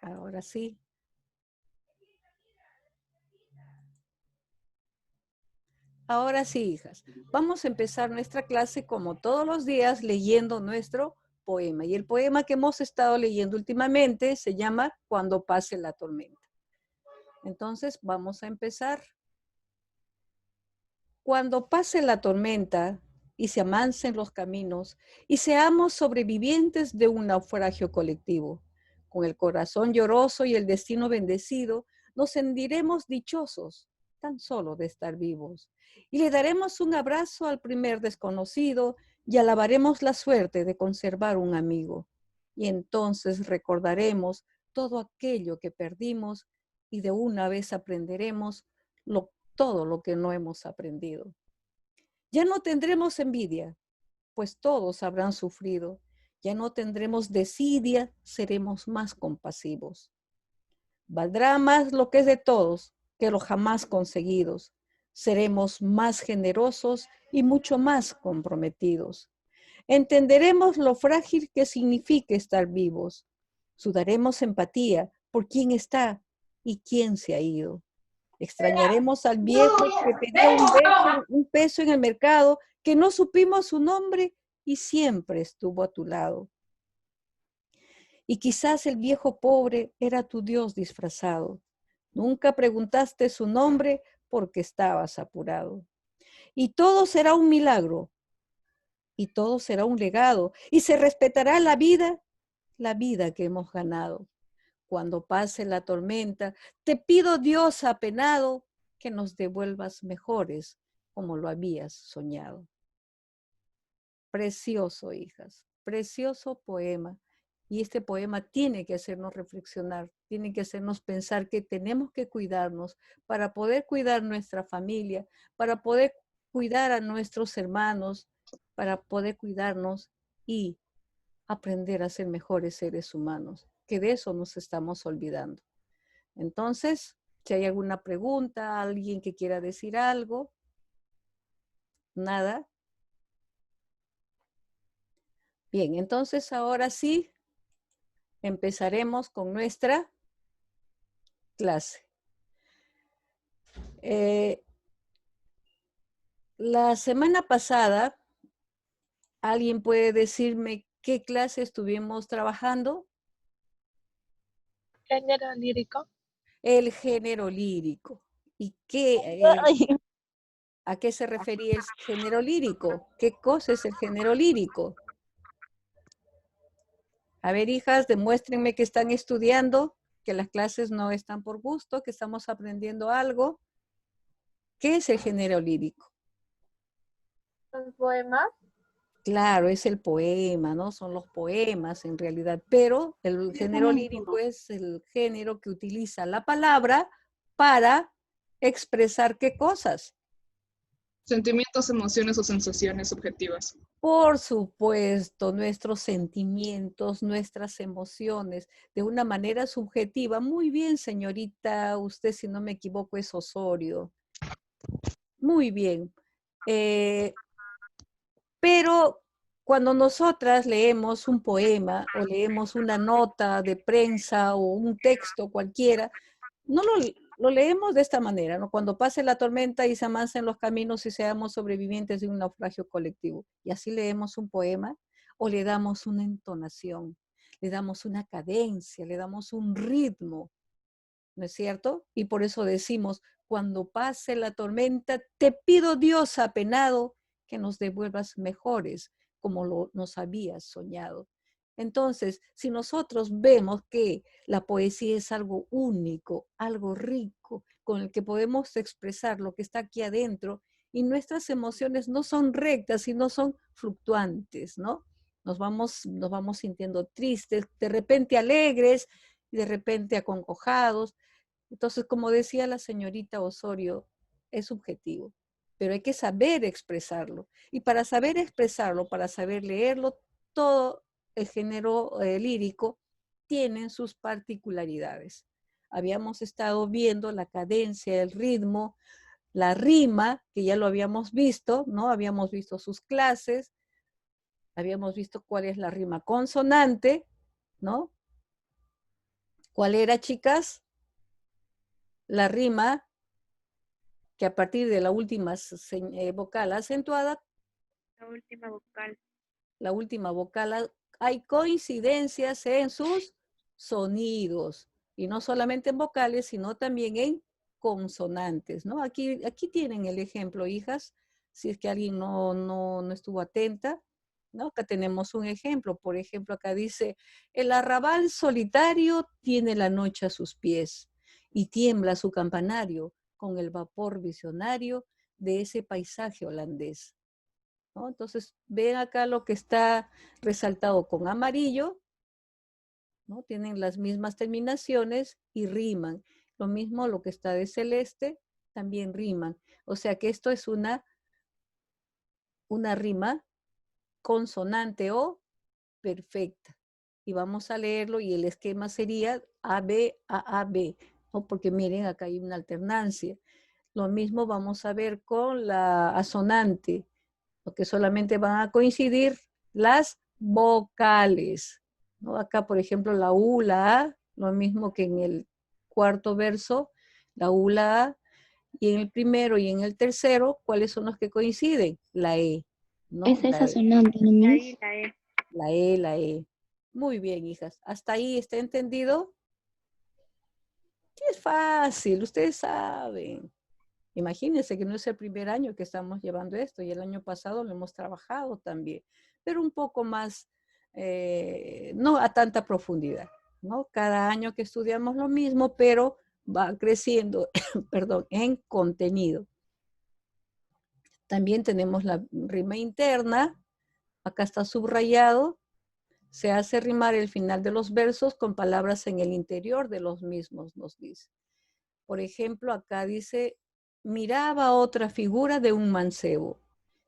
Ahora sí. Ahora sí, hijas. Vamos a empezar nuestra clase como todos los días leyendo nuestro poema. Y el poema que hemos estado leyendo últimamente se llama Cuando pase la tormenta. Entonces vamos a empezar. Cuando pase la tormenta y se amansen los caminos y seamos sobrevivientes de un naufragio colectivo, con el corazón lloroso y el destino bendecido, nos sentiremos dichosos tan solo de estar vivos y le daremos un abrazo al primer desconocido y alabaremos la suerte de conservar un amigo. Y entonces recordaremos todo aquello que perdimos y de una vez aprenderemos todo lo que no hemos aprendido. Ya no tendremos envidia, pues todos habrán sufrido. Ya no tendremos desidia, seremos más compasivos. Valdrá más lo que es de todos que lo jamás conseguidos. Seremos más generosos y mucho más comprometidos. Entenderemos lo frágil que significa estar vivos. Sudaremos empatía por quién está y quién se ha ido. Extrañaremos al viejo que pedía un peso en el mercado, que no supimos su nombre y siempre estuvo a tu lado. Y quizás el viejo pobre era tu Dios disfrazado. Nunca preguntaste su nombre porque estabas apurado. Y todo será un milagro, y todo será un legado, y se respetará la vida que hemos ganado. Cuando pase la tormenta, te pido, Dios apenado, que nos devuelvas mejores como lo habías soñado. Precioso, hijas, precioso poema. Y este poema tiene que hacernos reflexionar, tiene que hacernos pensar que tenemos que cuidarnos para poder cuidar nuestra familia, para poder cuidar a nuestros hermanos, para poder cuidarnos y aprender a ser mejores seres humanos, que de eso nos estamos olvidando. Entonces, si hay alguna pregunta, alguien que quiera decir algo, nada. Bien, entonces ahora sí empezaremos con nuestra clase. La semana pasada, ¿alguien puede decirme qué clase estuvimos trabajando? Género lírico. El género lírico. ¿Y a qué se refería el género lírico? ¿Qué cosa es el género lírico? A ver, hijas, demuéstrenme que están estudiando, que las clases no están por gusto, que estamos aprendiendo algo. ¿Qué es el género lírico? Un poema. Claro, es el poema, ¿no? Son los poemas en realidad, pero el género lírico es el género que utiliza la palabra para expresar qué cosas. Sentimientos, emociones o sensaciones subjetivas. Por supuesto, nuestros sentimientos, nuestras emociones, de una manera subjetiva. Muy bien, señorita, usted, si no me equivoco, es Osorio. Muy bien. Pero cuando nosotras leemos un poema o leemos una nota de prensa o un texto cualquiera, no lo leemos de esta manera, ¿no? Cuando pase la tormenta y se amansen los caminos y seamos sobrevivientes de un naufragio colectivo. Y así leemos un poema o le damos una entonación, le damos una cadencia, le damos un ritmo, ¿no es cierto? Y por eso decimos, cuando pase la tormenta, te pido, Dios apenado, que nos devuelvas mejores como nos habías soñado. Entonces, si nosotros vemos que la poesía es algo único, algo rico, con el que podemos expresar lo que está aquí adentro, y nuestras emociones no son rectas, sino son fluctuantes, ¿no? Nos vamos sintiendo tristes, de repente alegres, y de repente acongojados. Entonces, como decía la señorita Osorio, es subjetivo, pero hay que saber expresarlo. Y para saber expresarlo, para saber leerlo, todo el género lírico tiene sus particularidades. Habíamos estado viendo la cadencia, el ritmo, la rima, que ya lo habíamos visto, ¿no? Habíamos visto sus clases, habíamos visto cuál es la rima consonante, ¿no? ¿Cuál era, chicas? La rima que a partir de la última vocal acentuada, La última vocal. la última vocal, hay coincidencias en sus sonidos. Y no solamente en vocales, sino también en consonantes, ¿no? Aquí tienen el ejemplo, hijas, si es que alguien no estuvo atenta, ¿no? Acá tenemos un ejemplo. Por ejemplo, acá dice, el arrabal solitario tiene la noche a sus pies y tiembla su campanario con el vapor visionario de ese paisaje holandés, ¿no? Entonces, ven acá lo que está resaltado con amarillo, ¿no? Tienen las mismas terminaciones y riman. Lo mismo lo que está de celeste, también riman. O sea que esto es una rima consonante o perfecta. Y vamos a leerlo y el esquema sería AB a AB, ¿no? Porque miren, acá hay una alternancia. Lo mismo vamos a ver con la asonante, porque solamente van a coincidir las vocales, ¿no? Acá, por ejemplo, la U, la A, lo mismo que en el cuarto verso, la U, la A, y en el primero y en el tercero, ¿cuáles son los que coinciden? La E, ¿no? Es esa sonante, ¿no, Miss? Ahí la E. La E, la E. Muy bien, hijas. ¿Hasta ahí está entendido? Sí, es fácil, ustedes saben. Imagínense que no es el primer año que estamos llevando esto y el año pasado lo hemos trabajado también, pero un poco más, no a tanta profundidad, ¿no? Cada año que estudiamos lo mismo, pero va creciendo, perdón, en contenido. También tenemos la rima interna, acá está subrayado, se hace rimar el final de los versos con palabras en el interior de los mismos, nos dice. Por ejemplo, acá dice, miraba otra figura de un mancebo,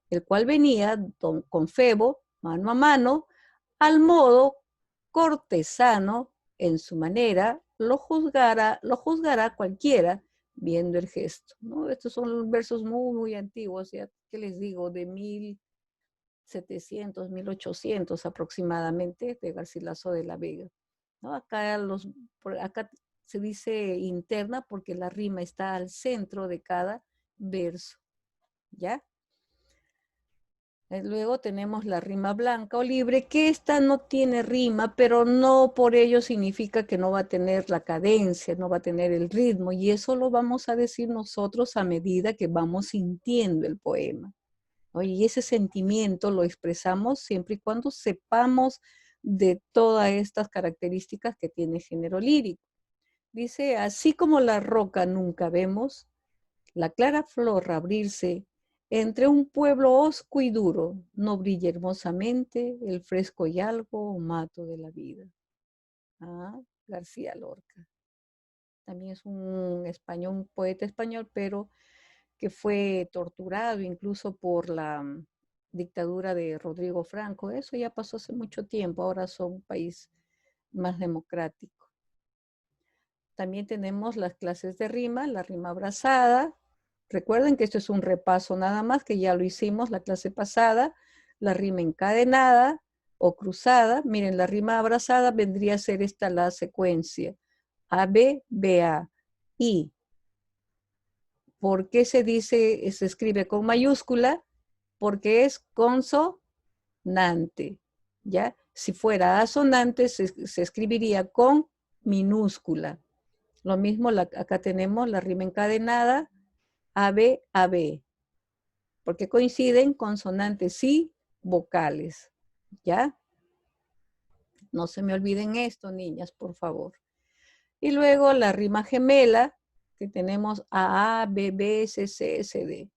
el cual venía con Febo, mano a mano, al modo cortesano, en su manera, lo juzgará cualquiera viendo el gesto, ¿no? Estos son versos muy, muy antiguos, ya que les digo, de 1700, 1800 aproximadamente, de Garcilaso de la Vega, ¿no? Acá se dice interna porque la rima está al centro de cada verso, ¿ya? Luego tenemos la rima blanca o libre, que esta no tiene rima, pero no por ello significa que no va a tener la cadencia, no va a tener el ritmo, y eso lo vamos a decir nosotros a medida que vamos sintiendo el poema, ¿no? Y ese sentimiento lo expresamos siempre y cuando sepamos de todas estas características que tiene el género lírico. Dice, así como la roca nunca vemos, la clara flor abrirse entre un pueblo hosco y duro, no brilla hermosamente el fresco y algo mato de la vida. Ah, García Lorca. También es un español, un poeta español, pero que fue torturado incluso por la dictadura de Rodrigo Franco. Eso ya pasó hace mucho tiempo, ahora son un país más democrático. También tenemos las clases de rima, la rima abrazada. Recuerden que esto es un repaso nada más, que ya lo hicimos la clase pasada. La rima encadenada o cruzada. Miren, la rima abrazada vendría a ser esta la secuencia. A, B, B, A, I. ¿Por qué se escribe con mayúscula? Porque es consonante, ¿ya? Si fuera asonante, se escribiría con minúscula. Lo mismo, acá tenemos la rima encadenada, AB, AB, porque coinciden consonantes y vocales, ¿ya? No se me olviden esto, niñas, por favor. Y luego la rima gemela, que tenemos AA, BB, CC, SD.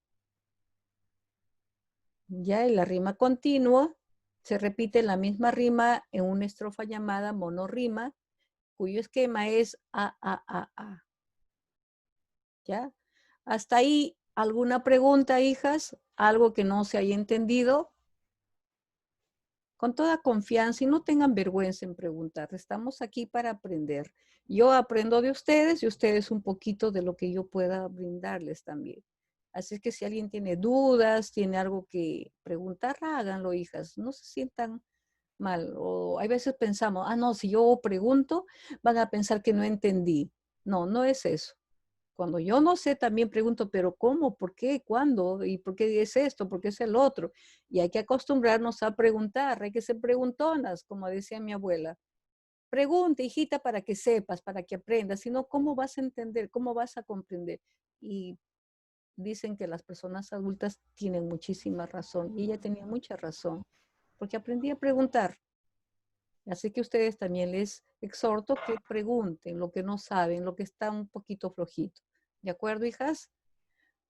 Ya, y la rima continua, se repite la misma rima en una estrofa llamada monorrima, cuyo esquema es A. ¿Ya? Hasta ahí, ¿alguna pregunta, hijas? ¿Algo que no se haya entendido? Con toda confianza y no tengan vergüenza en preguntar. Estamos aquí para aprender. Yo aprendo de ustedes y ustedes un poquito de lo que yo pueda brindarles también. Así es que si alguien tiene dudas, tiene algo que preguntar, háganlo, hijas. No se sientan mal. O hay veces pensamos, ah, no, si yo pregunto, van a pensar que no entendí. No, no es eso. Cuando yo no sé, también pregunto, pero ¿cómo? ¿Por qué? ¿Cuándo? ¿Y por qué es esto? ¿Por qué es el otro? Y hay que acostumbrarnos a preguntar, hay que ser preguntonas, como decía mi abuela. Pregunta, hijita, para que sepas, para que aprendas, si no, ¿cómo vas a entender? ¿Cómo vas a comprender? Y dicen que las personas adultas tienen muchísima razón, y ella tenía mucha razón, porque aprendí a preguntar. Así que ustedes también les exhorto que pregunten lo que no saben, lo que está un poquito flojito. ¿De acuerdo, hijas?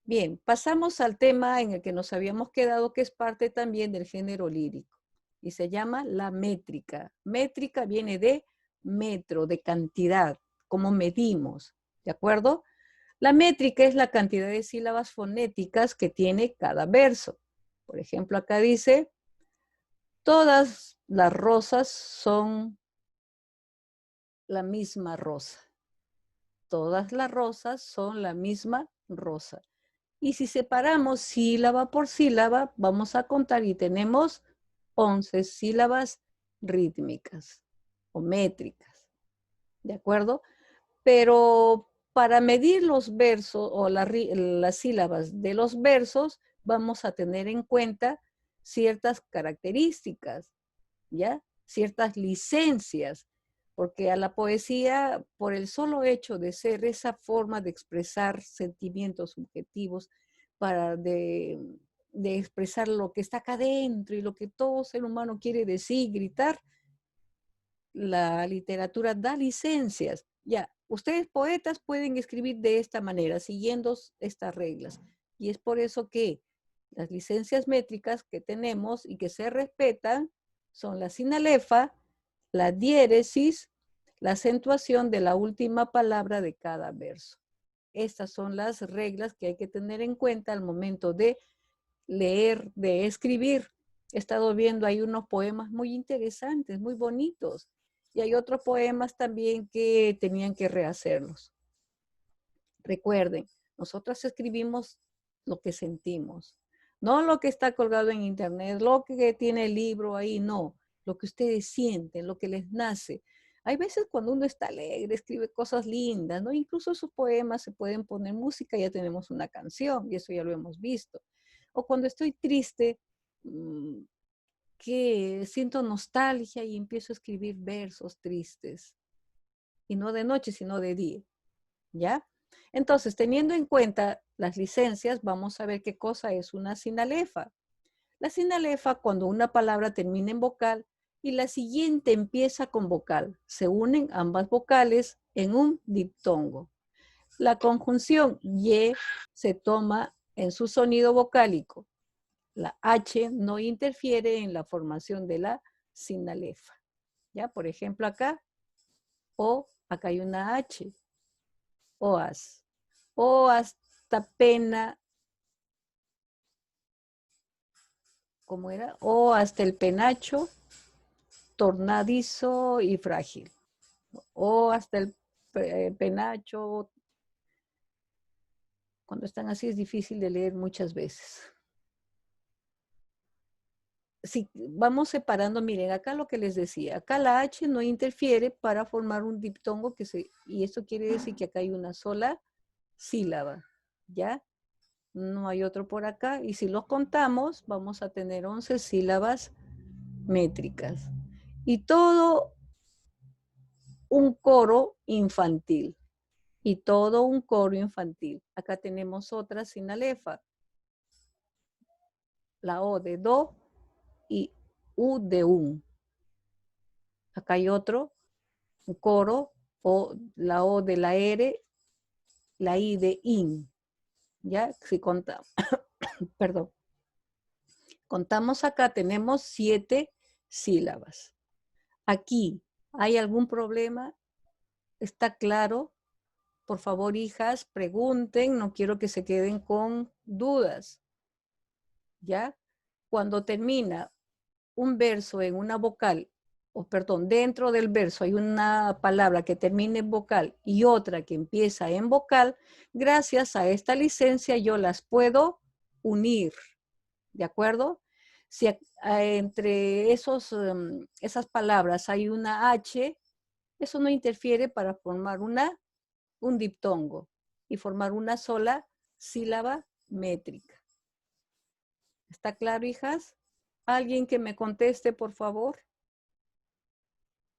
Bien, pasamos al tema en el que nos habíamos quedado, que es parte también del género lírico, y se llama la métrica. Métrica viene de metro, de cantidad, cómo medimos, ¿de acuerdo? La métrica es la cantidad de sílabas fonéticas que tiene cada verso. Por ejemplo, acá dice, todas las rosas son la misma rosa. Todas las rosas son la misma rosa. Y si separamos sílaba por sílaba, vamos a contar y tenemos 11 sílabas rítmicas o métricas. ¿De acuerdo? Pero para medir los versos o las sílabas de los versos, vamos a tener en cuenta ciertas características, ¿ya? Ciertas licencias, porque a la poesía, por el solo hecho de ser esa forma de expresar sentimientos subjetivos, de expresar lo que está acá adentro y lo que todo ser humano quiere decir, gritar, la literatura da licencias. Ya, ustedes poetas pueden escribir de esta manera, siguiendo estas reglas. Y es por eso que las licencias métricas que tenemos y que se respetan son la sinalefa, la diéresis, la acentuación de la última palabra de cada verso. Estas son las reglas que hay que tener en cuenta al momento de leer, de escribir. He estado viendo ahí unos poemas muy interesantes, muy bonitos. Y hay otros poemas también que tenían que rehacerlos. Recuerden, nosotras escribimos lo que sentimos, no lo que está colgado en internet, lo que tiene el libro ahí, no, lo que ustedes sienten, lo que les nace. Hay veces cuando uno está alegre, escribe cosas lindas, ¿no? Incluso sus poemas se pueden poner música, ya tenemos una canción y eso ya lo hemos visto. O cuando estoy triste, que siento nostalgia y empiezo a escribir versos tristes. Y no de noche, sino de día. ¿Ya? Entonces, teniendo en cuenta las licencias, vamos a ver qué cosa es una sinalefa. La sinalefa, cuando una palabra termina en vocal y la siguiente empieza con vocal, se unen ambas vocales en un diptongo. La conjunción y se toma en su sonido vocálico. La H no interfiere en la formación de la sinalefa. ¿Ya? Por ejemplo, acá, O, acá hay una H. Oas. O hasta pena, ¿cómo era? O hasta el penacho, tornadizo y frágil. O hasta el penacho, cuando están así es difícil de leer muchas veces. Si vamos separando, miren, acá lo que les decía, acá la H no interfiere para formar un diptongo y esto quiere decir que acá hay una sola sílaba, ¿ya? No hay otro por acá, y si los contamos, vamos a tener 11 sílabas métricas. Y todo un coro infantil. Y todo un coro infantil. Acá tenemos otra sinalefa. La O de do y U de un. Acá hay otro, un coro, o la O de la R, la I de in. ¿Ya? Si contamos, perdón. Contamos acá, tenemos 7 sílabas. Aquí, ¿hay algún problema? ¿Está claro? Por favor, hijas, pregunten, no quiero que se queden con dudas. ¿Ya? Cuando termina un verso en una vocal, o perdón, dentro del verso hay una palabra que termina en vocal y otra que empieza en vocal, gracias a esta licencia yo las puedo unir. ¿De acuerdo? Si entre esas palabras hay una H, eso no interfiere para formar un diptongo y formar una sola sílaba métrica. ¿Está claro, hijas? ¿Alguien que me conteste, por favor?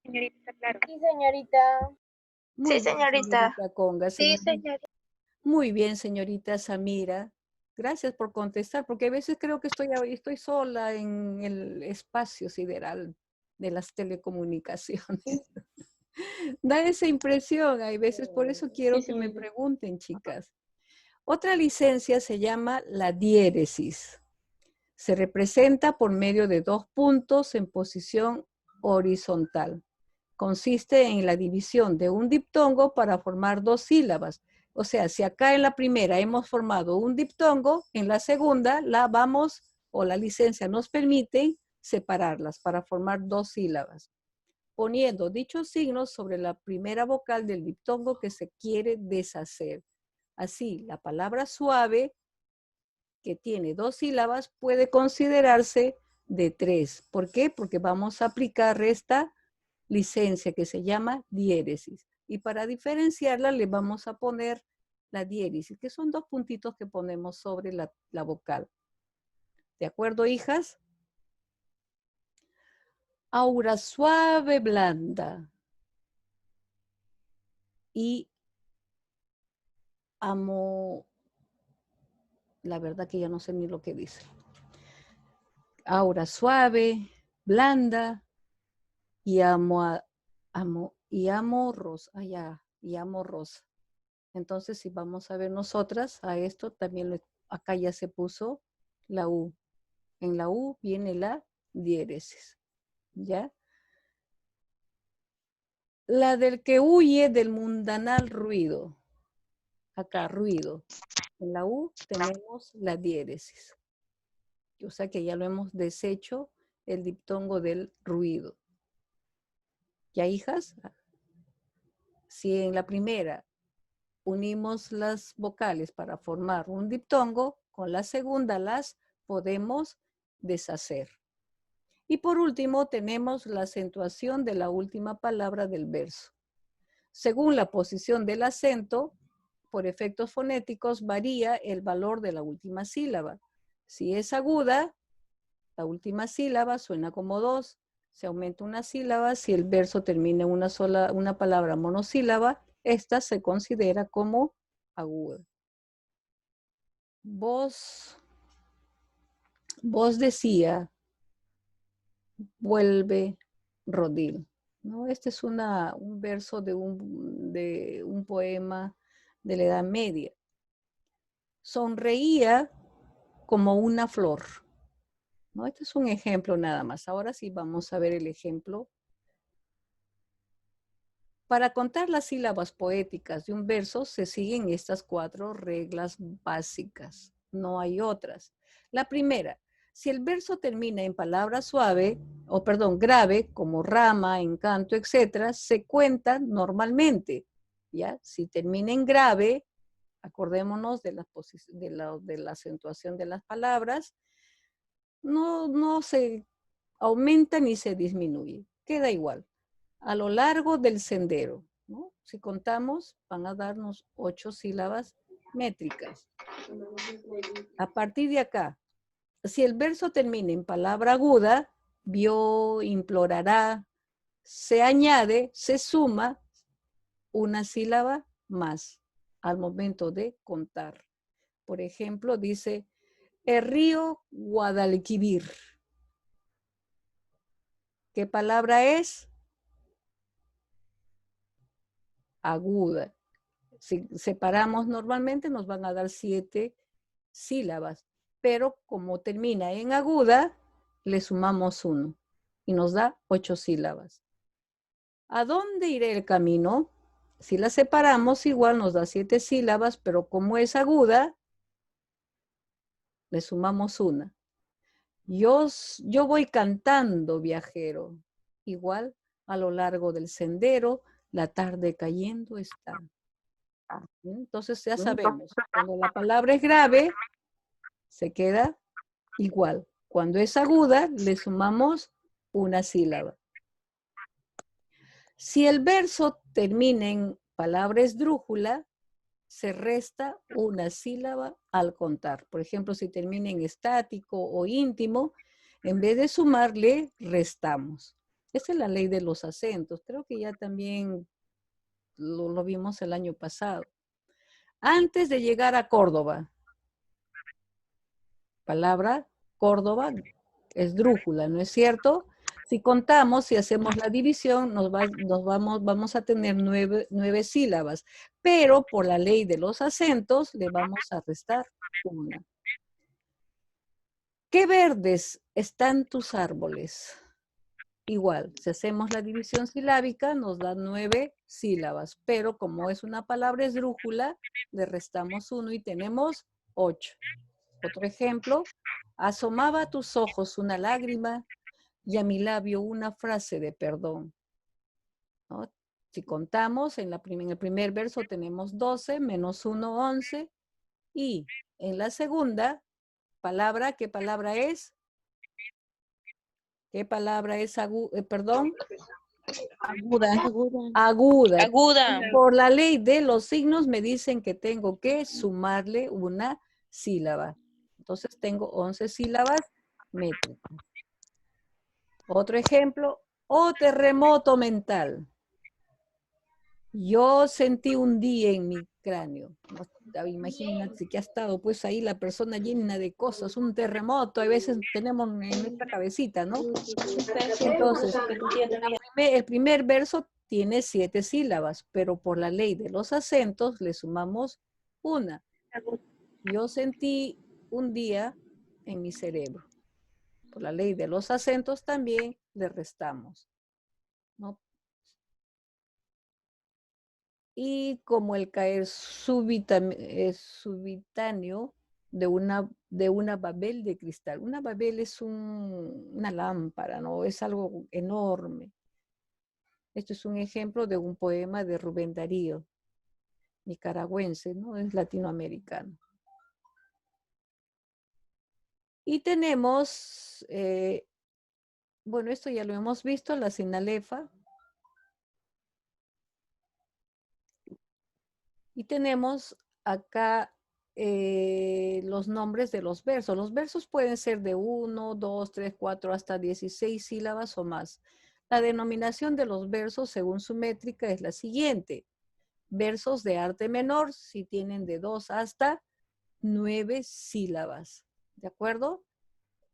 Señorita, está claro. Sí, señorita. Muy bien, señorita Conga. Sí, señorita. Muy bien, señorita Samira. Gracias por contestar, porque a veces creo que estoy sola en el espacio sideral de las telecomunicaciones. Da esa impresión, hay veces, por eso quiero que me pregunten, chicas. Otra licencia se llama la diéresis. Se representa por medio de 2 puntos en posición horizontal. Consiste en la división de un diptongo para formar 2 sílabas. O sea, si acá en la primera hemos formado un diptongo, en la segunda la licencia nos permite separarlas para formar 2 sílabas, poniendo dichos signos sobre la primera vocal del diptongo que se quiere deshacer. Así, la palabra suave, que tiene 2 sílabas, puede considerarse de 3. ¿Por qué? Porque vamos a aplicar esta licencia que se llama diéresis. Y para diferenciarla le vamos a poner la diéresis, que son 2 puntitos que ponemos sobre la vocal. ¿De acuerdo, hijas? Aura suave, blanda. Y amo, la verdad que ya no sé ni lo que dice. Aura suave, blanda, y amo rosa. Entonces, si vamos a ver nosotras a esto, también acá ya se puso la U. En la U viene la diéresis, ¿ya? La del que huye del mundanal ruido. Acá, ruido. En la U tenemos la diéresis. O sea que ya lo hemos deshecho el diptongo del ruido. ¿Ya, hijas? Si en la primera unimos las vocales para formar un diptongo, con la segunda las podemos deshacer. Y por último tenemos la acentuación de la última palabra del verso. Según la posición del acento, por efectos fonéticos varía el valor de la última sílaba. Si es aguda, la última sílaba suena como 2, se aumenta una sílaba. Si el verso termina en una palabra monosílaba, esta se considera como aguda. Vos decía, vuelve rodil, ¿no? Este es un verso de un poema de la Edad Media. Sonreía como una flor, ¿no? Este es un ejemplo nada más. Ahora sí vamos a ver el ejemplo. Para contar las sílabas poéticas de un verso se siguen estas 4 reglas básicas. No hay otras. La primera, si el verso termina en palabra grave, como rama, encanto, etc., se cuenta normalmente. ¿Ya? Si termina en grave, acordémonos de la acentuación de las palabras, no se aumenta ni se disminuye. Queda igual. A lo largo del sendero, ¿no? Si contamos, van a darnos 8 sílabas métricas. A partir de acá, si el verso termina en palabra aguda, vio, implorará, se añade, se suma una sílaba más al momento de contar. Por ejemplo, dice, el río Guadalquivir. ¿Qué palabra es? Aguda. Si separamos normalmente nos van a dar 7 sílabas, pero como termina en aguda, le sumamos 1 y nos da 8 sílabas. ¿A dónde iré el camino? Si la separamos, igual nos da 7 sílabas, pero como es aguda, le sumamos 1. Yo voy cantando, viajero. Igual, a lo largo del sendero, la tarde cayendo está. Entonces ya sabemos, cuando la palabra es grave, se queda igual. Cuando es aguda, le sumamos una sílaba. Si el verso termina en palabra esdrújula, se resta una sílaba al contar. Por ejemplo, si termina en estático o íntimo, en vez de sumarle, restamos. Esa es la ley de los acentos. Creo que ya también lo vimos el año pasado. Antes de llegar a Córdoba, palabra Córdoba, esdrújula, ¿no es cierto? Si contamos, si hacemos la división, vamos a tener nueve sílabas, pero por la ley de los acentos le vamos a restar una. ¿Qué verdes están tus árboles? Igual, si hacemos la división silábica, nos da 9 sílabas, pero como es una palabra esdrújula, le restamos 1 y tenemos 8. Otro ejemplo, asomaba a tus ojos una lágrima y a mi labio una frase de perdón. ¿No? Si contamos, en el primer verso tenemos 12, menos 1, 11, y en la segunda palabra, ¿qué palabra es? ¿Qué palabra es perdón? Aguda. Aguda. Aguda. Por la ley de los signos me dicen que tengo que sumarle una sílaba. Entonces tengo 11 sílabas métricas. Otro ejemplo, terremoto mental. Yo sentí un día en mi cráneo. Imagínate que ha estado pues ahí la persona llena de cosas, un terremoto, a veces tenemos en nuestra cabecita, ¿no? Entonces, el primer verso tiene 7 sílabas, pero por la ley de los acentos le sumamos una. Yo sentí un día en mi cerebro. Por la ley de los acentos también le restamos, ¿no? Y como el caer subitáneo de una babel de cristal. Una babel es una lámpara, ¿no? Es algo enorme. Esto es un ejemplo de un poema de Rubén Darío, nicaragüense, ¿no? Es latinoamericano. Y tenemos, bueno, esto ya lo hemos visto, la sinalefa. Y tenemos acá los nombres de los versos. Los versos pueden ser de 1, 2, 3, 4, hasta 16 sílabas o más. La denominación de los versos según su métrica es la siguiente. Versos de arte menor, si tienen de 2 hasta 9 sílabas. ¿De acuerdo?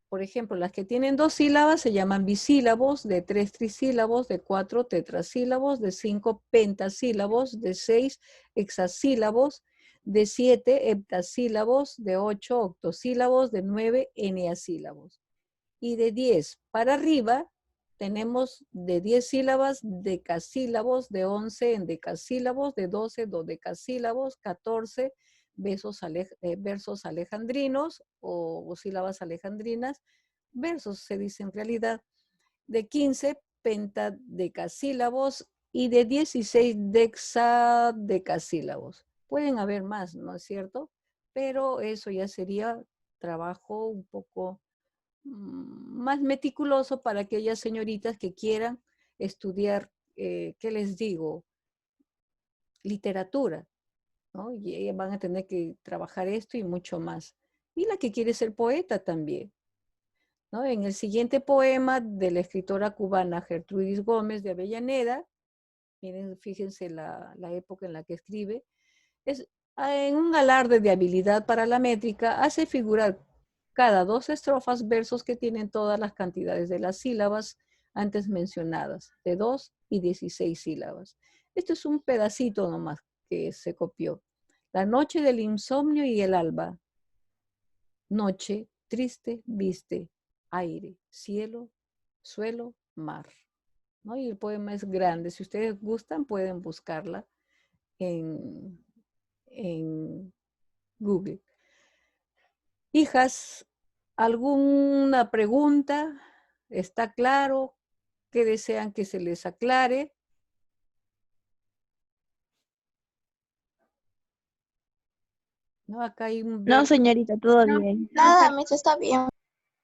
Por ejemplo, las que tienen 2 sílabas se llaman bisílabos, de 3 trisílabos, de 4 tetrasílabos, de 5 pentasílabos, de 6 hexasílabos, de 7 heptasílabos, de 8 octosílabos, de 9 eneasílabos. Y de 10 para arriba tenemos de 10 sílabas decasílabos, de 11 endecasílabos, de 12 dodecasílabos, 14 versos alejandrinos o sílabas alejandrinas, versos se dice en realidad, de 15 pentadecasílabos y de 16 dexadecasílabos. Pueden haber más, ¿no es cierto? Pero eso ya sería trabajo un poco más meticuloso para aquellas señoritas que quieran estudiar, ¿qué les digo? Literatura, ¿no? Y ellas van a tener que trabajar esto y mucho más. Y la que quiere ser poeta también, ¿no? En el siguiente poema de la escritora cubana Gertrudis Gómez de Avellaneda, miren, fíjense la época en la que escribe, es en un alarde de habilidad para la métrica, hace figurar cada 2 estrofas versos que tienen todas las cantidades de las sílabas antes mencionadas, de 2 y 16 sílabas. Esto es un pedacito nomás que se copió. La noche del insomnio y el alba. Noche, triste, viste, aire, cielo, suelo, mar. ¿No? Y el poema es grande. Si ustedes gustan, pueden buscarla en Google. Hijas, ¿alguna pregunta? ¿Está claro? ¿Qué desean que se les aclare? No, acá hay un No, verso. señorita, todo bien. Nada, Miss, está bien.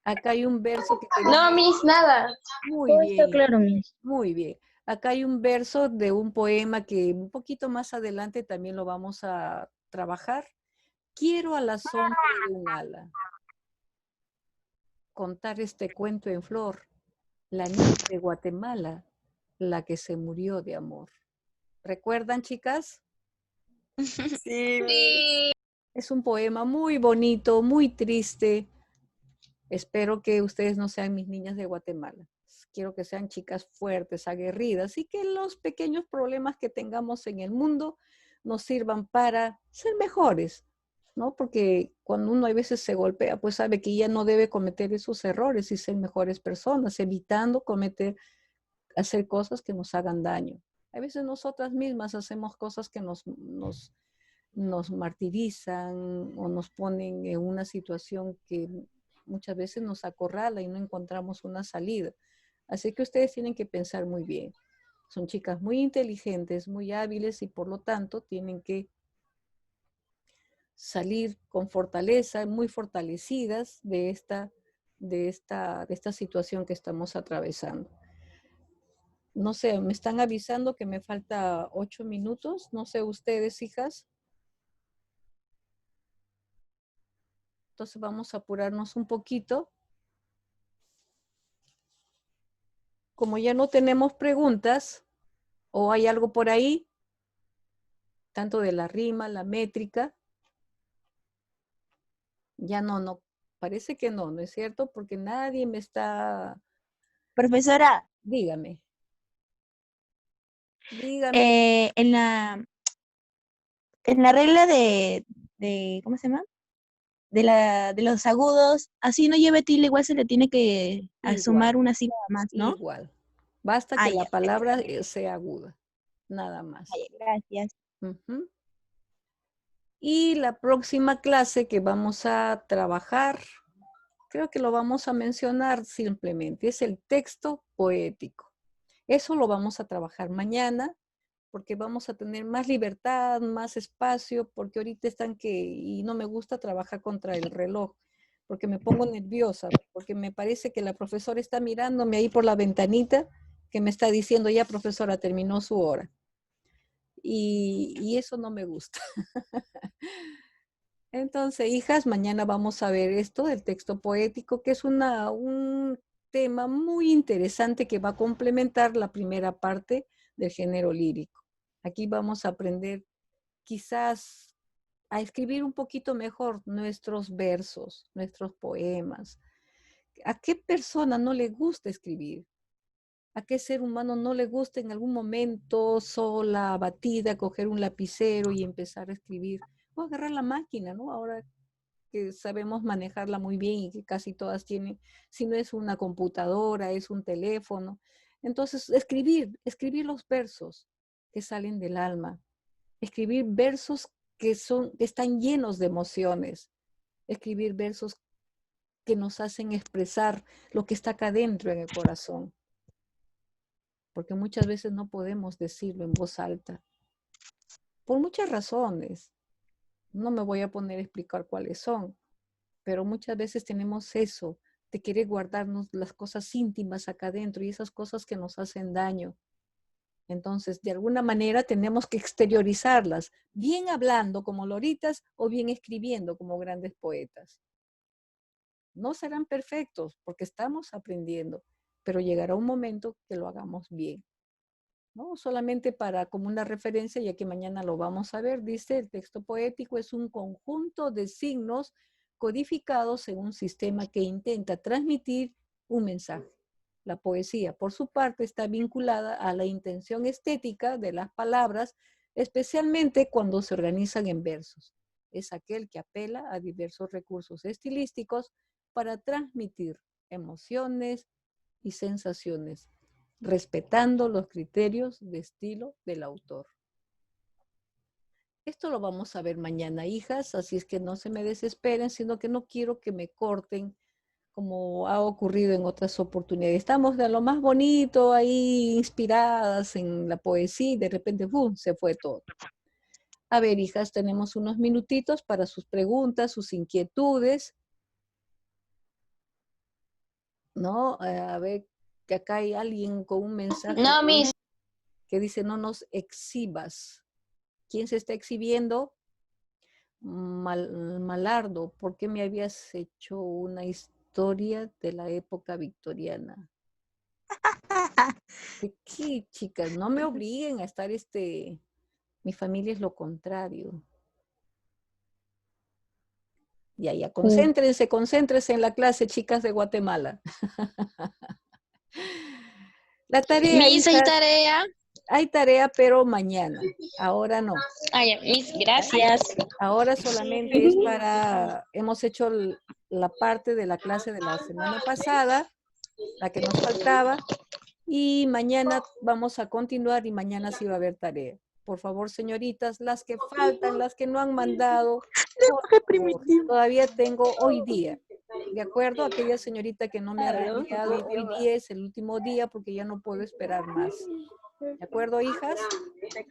Acá hay un verso que No, Miss, nada. muy Todo está bien, claro, Miss. muy bien. Acá hay un verso de un poema que un poquito más adelante también lo vamos a trabajar. Quiero a la sombra de un ala contar este cuento en flor, la niña de Guatemala, la que se murió de amor. ¿Recuerdan, chicas? Sí. Es un poema muy bonito, muy triste. Espero que ustedes no sean mis niñas de Guatemala. Quiero que sean chicas fuertes, aguerridas y que los pequeños problemas que tengamos en el mundo nos sirvan para ser mejores, ¿no? Porque cuando uno a veces se golpea, pues sabe que ya no debe cometer esos errores y ser mejores personas, evitando hacer cosas que nos hagan daño. A veces nosotras mismas hacemos cosas que nos martirizan o nos ponen en una situación que muchas veces nos acorrala y no encontramos una salida. Así que ustedes tienen que pensar muy bien. Son chicas muy inteligentes, muy hábiles y por lo tanto tienen que salir con fortaleza, muy fortalecidas de esta situación que estamos atravesando. No sé, me están avisando que me falta 8 minutos. No sé, ustedes, hijas. Entonces vamos a apurarnos un poquito. Como ya no tenemos preguntas, o hay algo por ahí, tanto de la rima, la métrica, ya no, parece que no es cierto, porque nadie me está, Profesora, dígame, dígame, en la regla ¿cómo se llama? De los agudos, así no lleve tilde, igual se le tiene que sumar igual, una sílaba más, ¿no? igual. Basta Ah, que ya, la palabra sea aguda, nada ah, más. ya, gracias. Ujú. Y la próxima clase que vamos a trabajar, creo que lo vamos a mencionar simplemente, es el texto poético. Eso lo vamos a trabajar mañana porque vamos a tener más libertad, más espacio, porque ahorita están y no me gusta trabajar contra el reloj, porque me pongo nerviosa, porque me parece que la profesora está mirándome ahí por la ventanita, que me está diciendo, ya profesora, terminó su hora. Y eso no me gusta. Entonces, hijas, mañana vamos a ver esto del texto poético, que es un tema muy interesante que va a complementar la primera parte del género lírico. Aquí vamos a aprender quizás a escribir un poquito mejor nuestros versos, nuestros poemas. ¿A qué persona no le gusta escribir? ¿A qué ser humano no le gusta en algún momento sola, abatida, coger un lapicero y empezar a escribir? O agarrar la máquina, ¿no? Ahora que sabemos manejarla muy bien y que casi todas tienen, si no es una computadora, es un teléfono. Entonces, escribir los versos que salen del alma, escribir versos que están llenos de emociones, escribir versos que nos hacen expresar lo que está acá dentro en el corazón, porque muchas veces no podemos decirlo en voz alta, por muchas razones. No me voy a poner a explicar cuáles son, pero muchas veces tenemos eso de querer guardarnos las cosas íntimas acá adentro y esas cosas que nos hacen daño. Entonces, de alguna manera tenemos que exteriorizarlas, bien hablando como loritas o bien escribiendo como grandes poetas. No serán perfectos porque estamos aprendiendo, pero llegará un momento que lo hagamos bien. ¿No? Solamente como una referencia, ya que mañana lo vamos a ver, dice, el texto poético es un conjunto de signos codificados en un sistema que intenta transmitir un mensaje. La poesía, por su parte, está vinculada a la intención estética de las palabras, especialmente cuando se organizan en versos. Es aquel que apela a diversos recursos estilísticos para transmitir emociones y sensaciones, respetando los criterios de estilo del autor. Esto lo vamos a ver mañana, hijas, así es que no se me desesperen, sino que no quiero que me corten como ha ocurrido en otras oportunidades. Estamos de lo más bonito ahí, inspiradas en la poesía y de repente, ¡bum!, se fue todo. A ver, hijas, tenemos unos minutitos para sus preguntas, sus inquietudes. No, a ver, que acá hay alguien con un mensaje No, Miss. que dice no nos exhibas. ¿Quién se está exhibiendo? Malardo, ¿por qué me habías hecho una historia de la época victoriana? ¿De qué, chicas? No me obliguen a estar mi familia es lo contrario. Ya, concéntrense en la clase, chicas de Guatemala. La tarea, Miss, hay hijas, tarea. hay tarea, pero mañana. Ahora no. Ah, ya, Miss, gracias. Ahora solamente es hemos hecho la parte de la clase de la semana pasada, la que nos faltaba, y mañana vamos a continuar y mañana sí va a haber tarea. Por favor, señoritas, las que faltan, las que no han mandado, por favor, todavía tengo hoy día. ¿De acuerdo? Aquella señorita que no me ha reenviado, hoy día es el último día porque ya no puedo esperar más. ¿De acuerdo, hijas?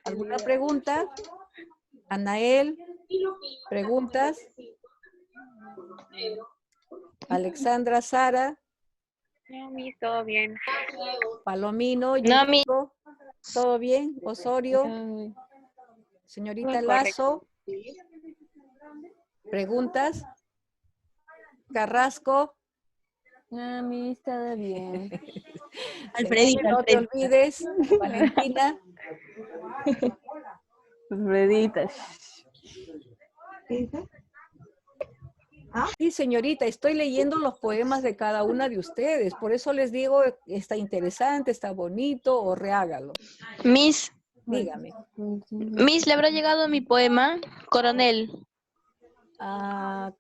¿Alguna pregunta? Anael, ¿preguntas? Alexandra, Sara, No, Miss, todo bien. Palomino, No, Miss. Yuriko, ¿todo bien? Osorio, señorita Lazo, ¿preguntas? Carrasco, A mí está bien. Alfredita, no te Alfredita. olvides, Valentina, Rueditas. sí, señorita, estoy leyendo los poemas de cada una de ustedes, por eso les digo, está interesante, está bonito, o rehágalo. Miss, Dígame. Miss, ¿le habrá llegado mi poema? Coronel. Ah,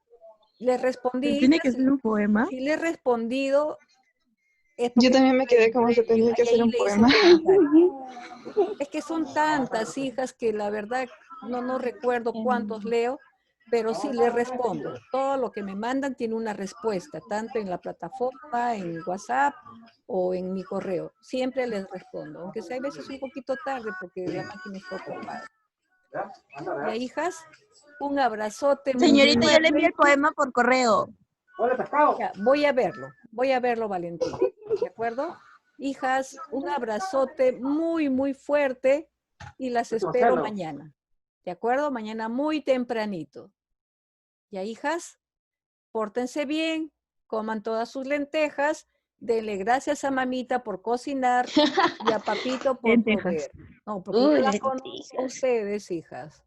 les respondí, Tiene que ser un poema. si le he respondido, es Yo porque también me quedé como que tenía que ahí hacer un le hice poema. comentario. Es que son tantas hijas que la verdad no recuerdo cuántos leo, pero sí les respondo. Todo lo que me mandan tiene una respuesta, tanto en la plataforma, en WhatsApp o en mi correo. Siempre les respondo, aunque sea a veces un poquito tarde porque la máquina está ocupada. Ya, hijas, un abrazote muy Señorita, yo le fuerte. envié el poema por correo. Ya, voy a verlo, Valentín. ¿De acuerdo? Hijas, un abrazote muy, muy fuerte y las espero mañana. ¿De acuerdo? Mañana muy tempranito. Ya, hijas, pórtense bien, coman todas sus lentejas, denle gracias a mamita por cocinar y a papito por Lentejas. proveer. No, porque yo las conozco a ustedes, hijas.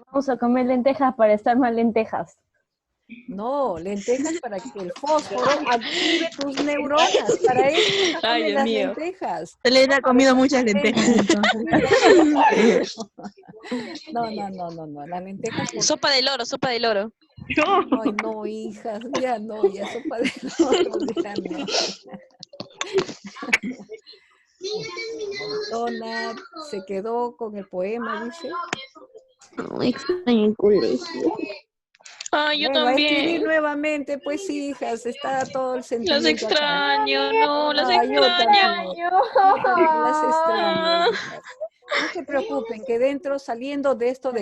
Vamos a comer lentejas para estar más lentejas. No, lentejas para que el fósforo active tus neuronas. Para eso Ay, comen Dios las mío. lentejas. Le ha comido muchas lentejas entonces. No. Las lentejas. Sopa del oro, sopa del oro. Ay, no, hijas, ya sopa de oro, ya no. Donat se quedó con el poema, dice. No, extraño el colegio. Ay, yo Bueno, a escribir también. nuevamente, pues hijas, está todo el Las sentimiento acá. extraño, no, las Ah, yo extraño. también las extraño, hijas. No se preocupen, que saliendo de esto,